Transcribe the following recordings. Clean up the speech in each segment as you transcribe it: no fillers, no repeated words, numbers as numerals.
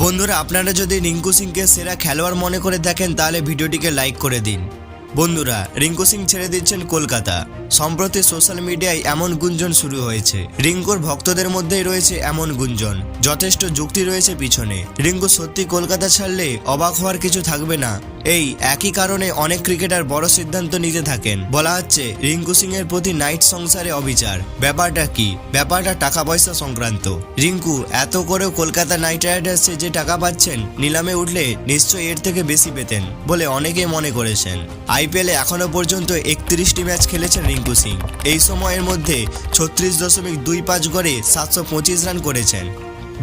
বন্ধুরা, আপনারা যদি রিঙ্কু সিংকে সেরা খেলোয়াড় মনে করে দেখেন তাহলে ভিডিওটিকে লাইক করে দিন। বন্ধুরা, রিঙ্কু সিং ছেড়ে দিচ্ছেন কলকাতা। সম্প্রতি সোশ্যাল মিডিয়ায় এমন গুঞ্জন শুরু হয়েছে। রিঙ্কুর ভক্তদের মধ্যেই রয়েছে এমন গুঞ্জন, যথেষ্ট যুক্তি রয়েছে পিছনে। রিঙ্কু সত্যি কলকাতা ছাড়লে অবাক হওয়ার কিছু থাকবে না। এই একই কারণে অনেক ক্রিকেটার বড় সিদ্ধান্ত নিতে থাকেন। বলা হচ্ছে রিঙ্কু সিং এর প্রতি নাইট সংসারে অবিচার। ব্যাপারটা কি? ব্যাপারটা টাকা পয়সা সংক্রান্ত। রিঙ্কু এত করেও কলকাতা নাইট রাইডার্সে যে টাকা পাচ্ছেন, নিলামে উঠলে নিশ্চয়ই এর থেকে বেশি পেতেন বলে অনেকেই মনে করেছেন। আইপিএলে এখনো পর্যন্ত 31টি ম্যাচ খেলেছেন রিঙ্কু সিং। এই সময়ের মধ্যে 36.25 গড়ে 725 রান করেছেন।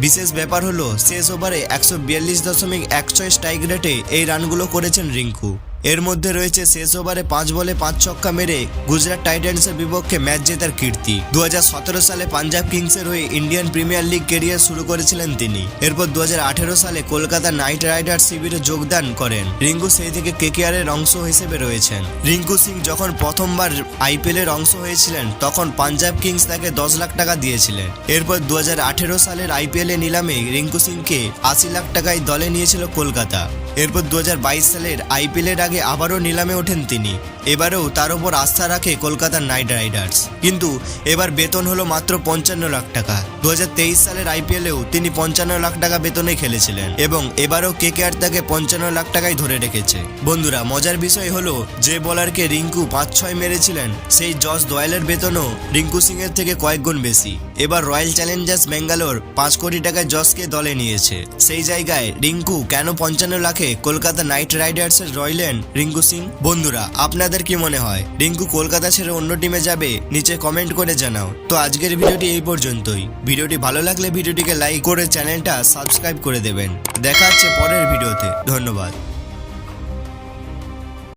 বিশেষ ব্যাপার হলো শেষ ওভারে 142.16 স্ট্রাইক রেটে এই রানগুলো করেছেন রিঙ্কু। এর মধ্যে রয়েছে শেষ ওভারে 5 বলে 5 ছক্কা মেরে গুজরাট টাইটান্সের বিপক্ষে ম্যাচ জেতার কীর্তি। 2017 সালে পাঞ্জাব কিংসের হয়ে ইন্ডিয়ান প্রিমিয়ার লিগ ক্যারিয়ার শুরু করেছিলেন তিনি। এরপর 2018 সালে কলকাতা নাইট রাইডার্স শিবিরে যোগদান করেন। রিঙ্কু সেই থেকে কেকেআর এর অংশ হিসেবে রয়েছেন। রিঙ্কু সিং যখন প্রথমবার আইপিএল এর অংশ হয়েছিলেন তখন পাঞ্জাব কিংস তাকে 10 লাখ টাকা দিয়েছিলেন। এরপর 2018 সালের আইপিএল এ নিলামে রিঙ্কু সিংকে 80 লাখ টাকায় দলে নিয়েছিল কলকাতা। এরপর 2022 সালের আইপিএল এর আগে আবারও নিলামে ওঠেন তিনি। এবারেও তার উপর আস্থা রাখে কলকাতা নাইট রাইডার্স, কিন্তু এবার বেতন হলো মাত্র 55 লাখ টাকা। 2023 সালের আইপিএলেও তিনি 55 লাখ টাকা বেতনে খেলেছিলেন এবং এবারও কেকেআর তাকে 55 লাখ টাকায় ধরে রেখেছে। বন্ধুরা, মজার বিষয় হলো যে বোলারকে রিঙ্কু 5-6 মেরেছিলেন সেই জস দোয়েলের বেতনও রিঙ্কু সিং এর থেকে কয়েক গুণ বেশি। এবার রয়্যাল চ্যালেঞ্জার্স ব্যাঙ্গালোর 5 কোটি টাকায় জসকে দলে নিয়েছে। সেই জায়গায় রিঙ্কু কেন 55 লাখে কলকাতা নাইট রাইডার্সের রইলেন রিঙ্কু সিং? বন্ধুরা, আপনাদের কি মনে হয় রিঙ্কু কলকাতা ছেড়ে অন্য টিমে যাবে? নিচে কমেন্ট করে জানাও। তো আজকের ভিডিওটি এই পর্যন্তই। ভিডিওটি ভালো লাগলে ভিডিওটিকে লাইক করে চ্যানেলটা সাবস্ক্রাইব করে দেবেন। দেখা হচ্ছে পরের ভিডিওতে। ধন্যবাদ।